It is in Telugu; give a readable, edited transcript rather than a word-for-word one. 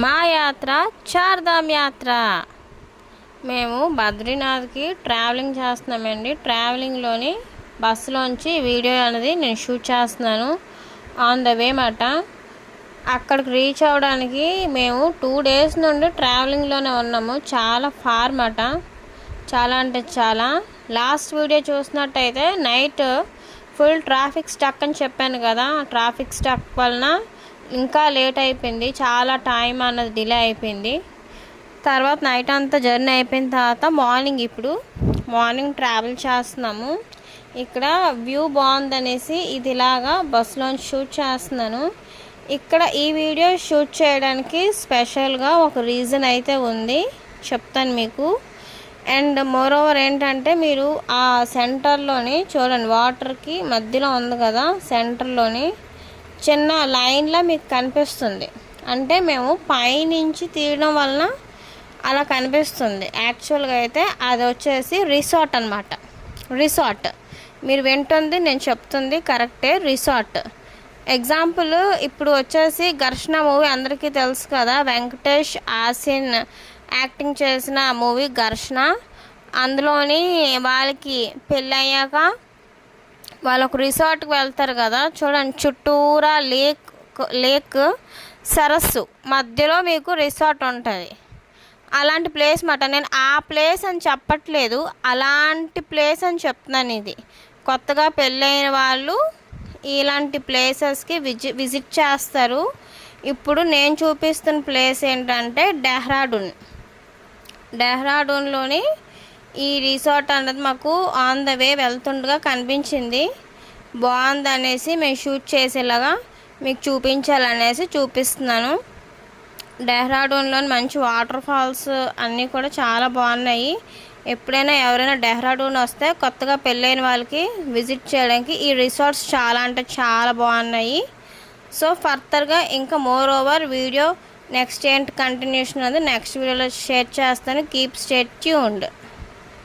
మా యాత్ర చార్ధామ్ యాత్ర. మేము బద్రీనాథ్కి ట్రావెలింగ్ చేస్తున్నామండి. ట్రావెలింగ్లోని బస్సులోంచి వీడియో అనేది నేను షూట్ చేస్తున్నాను. ఆన్ ద వే మాట అక్కడికి రీచ్ అవ్వడానికి మేము 2 days నుండి ట్రావెలింగ్లోనే ఉన్నాము. చాలా ఫార్ మాట, చాలా అంటే చాలా. లాస్ట్ వీడియో చూసినట్టయితే నైట్ ఫుల్ ట్రాఫిక్ స్టక్ అని చెప్పాను కదా. ట్రాఫిక్ స్టక్ వలన ఇంకా లేట్ అయిపోయింది, చాలా టైం అన్నది డిలే అయిపోయింది. తర్వాత నైట్ అంతా జర్నీ అయిపోయిన తర్వాత ఇప్పుడు మార్నింగ్ ట్రావెల్ చేస్తున్నాము. ఇక్కడ వ్యూ బాగుందనేసి ఇది ఇలాగా బస్సులోంచి షూట్ చేస్తున్నాను. ఇక్కడ ఈ వీడియో షూట్ చేయడానికి స్పెషల్గా ఒక రీజన్ అయితే ఉంది, చెప్తాను మీకు. అండ్ మోర్ ఓవర్ ఏంటంటే మీరు ఆ సెంటర్లోని చూడండి, వాటర్కి మధ్యలో ఉంది కదా, సెంటర్లోని చిన్న లైన్లా మీకు కనిపిస్తుంది. అంటే మేము పైనుంచి తీయడం వలన అలా కనిపిస్తుంది. యాక్చువల్గా అయితే అది వచ్చేసి రిసార్ట్ అనమాట. రిసార్ట్ మీరు వింటుంది, నేను చెప్తుంది కరెక్టే, రిసార్ట్. ఎగ్జాంపుల్ ఇప్పుడు వచ్చేసి ఘర్షణ మూవీ అందరికీ తెలుసు కదా, వెంకటేష్ ఆసిన్ యాక్టింగ్ చేసిన మూవీ ఘర్షణ. అందులోని వాళ్ళకి పెళ్ళయ్యాక వాళ్ళు ఒక రిసార్ట్కి వెళ్తారు కదా, చూడండి చుట్టూరా లేక్ సరస్సు మధ్యలో మీకు రిసార్ట్ ఉంటుంది. అలాంటి ప్లేస్ మాట. నేను ఆ ప్లేస్ అని చెప్పట్లేదు, అలాంటి ప్లేస్ అని చెప్తున్నాను. ఇది కొత్తగా పెళ్ళైన వాళ్ళు ఇలాంటి ప్లేసెస్కి విజిట్ చేస్తారు. ఇప్పుడు నేను చూపిస్తున్న ప్లేస్ ఏంటంటే డెహ్రాడూన్లోని ఈ రిసార్ట్ అన్నది మాకు ఆన్ ద వే వెళ్తుండగా కనిపించింది. బాగుంది అనేసి మేము షూట్ చేసేలాగా మీకు చూపించాలనేసి చూపిస్తున్నాను. డెహ్రాడూన్లోని మంచి వాటర్ ఫాల్స్ అన్నీ కూడా చాలా బాగున్నాయి. ఎప్పుడైనా ఎవరైనా డెహ్రాడూన్ వస్తే కొత్తగా పెళ్ళైన వాళ్ళకి విజిట్ చేయడానికి ఈ రిసార్ట్స్ చాలా అంటే చాలా బాగున్నాయి. సో ఫర్దర్గా ఇంకా మోర్ ఓవర్ వీడియో నెక్స్ట్ ఏంటి కంటిన్యూషన్ అనేది నెక్స్ట్ వీడియోలో షేర్ చేస్తాను. Keep stay tuned.